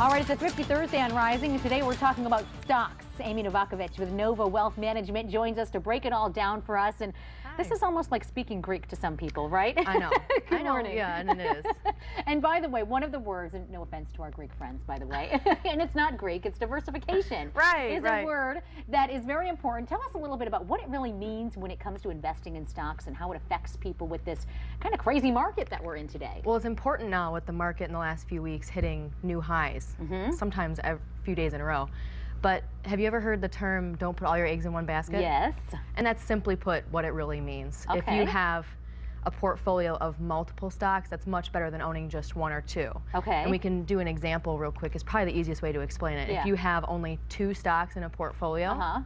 All right, it's a Thrifty Thursday on Rising, and today we're talking about stocks. Amy Novakovich with Nova Wealth Management joins us to break it all down for us. And this is almost like speaking Greek to some people, right? I know. Good morning. Yeah, and it is. And by the way, one of the words, and no offense to our Greek friends, by the way, and it's not Greek, it's diversification. Right, is a word that is very important. Tell us a little bit about what it really means when it comes to investing in stocks and how it affects people with this kind of crazy market that we're in today. Well, it's important now with the market in the last few weeks hitting new highs, sometimes a few days in a row. But have you ever heard the term, don't put all your eggs in one basket? Yes. And that's simply put what it really means. Okay. If you have a portfolio of multiple stocks, that's much better than owning just one or two. Okay. And we can do an example real quick. It's probably the easiest way to explain it. Yeah. If you have only two stocks in a portfolio,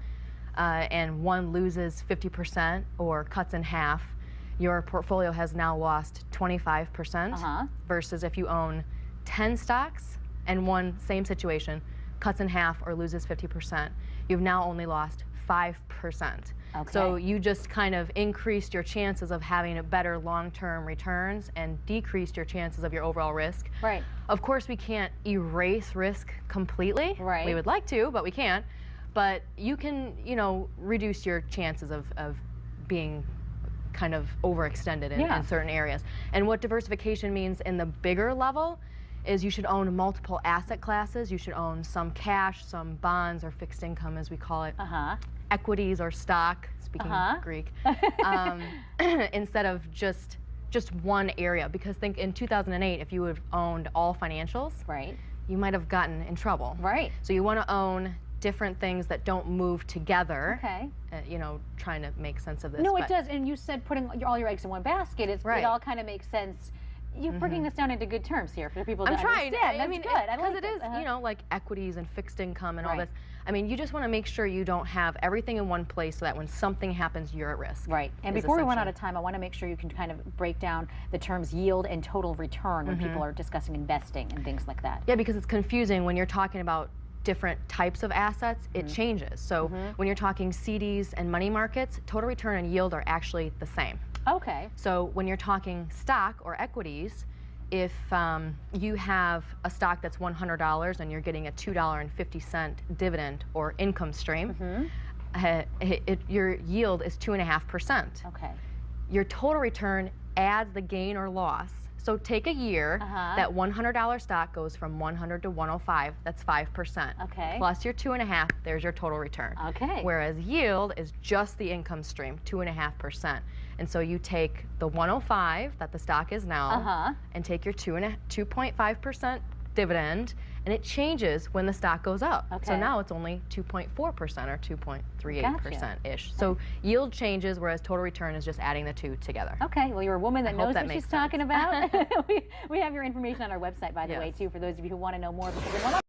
and one loses 50% or cuts in half, your portfolio has now lost 25%, versus if you own 10 stocks and one, same situation, cuts in half or loses 50%, you've now only lost 5%. Okay. So you just kind of increased your chances of having a better long-term returns and decreased your chances of your overall risk. Right. Of course, we can't erase risk completely. Right. We would like to, but we can't. But you can, you know, reduce your chances of being kind of overextended in certain areas. And what diversification means in the bigger level is you should own multiple asset classes. You should own some cash, some bonds, or fixed income as we call it, equities or stock, speaking Greek, instead of just one area. Because think in 2008, if you had owned all financials, you might have gotten in trouble. Right. So you want to own different things that don't move together. Okay. You know, trying to make sense of this. No, it does. And you said putting all your eggs in one basket. It all kind of makes sense. You're bringing this down into good terms here for people to understand. I mean, good. I like because it is, you know, like equities and fixed income and all this. I mean, you just want to make sure you don't have everything in one place so that when something happens, you're at risk. Right. And before we run out of time, I want to make sure you can kind of break down the terms yield and total return when people are discussing investing and things like that. Yeah, because it's confusing when you're talking about different types of assets, it changes. So when you're talking CDs and money markets, total return and yield are actually the same. Okay. So when you're talking stock or equities, if you have a stock that's $100 and you're getting a $2.50 dividend or income stream, your yield is 2.5%. Okay. Your total return adds the gain or loss. So take a year, that $100 stock goes from 100 to 105, that's 5%. Okay. Plus your 2.5, there's your total return. Okay. Whereas yield is just the income stream, 2.5%. And so you take the 105 that the stock is now, and take your 2.5% dividend, and it changes when the stock goes up. Okay. So now it's only 2.4% or 2.38%-ish. So yield changes, whereas total return is just adding the two together. Okay, well, you're a woman that knows what she's talking about. sense. We have your information on our website, by the way, too, for those of you who want to know more. Because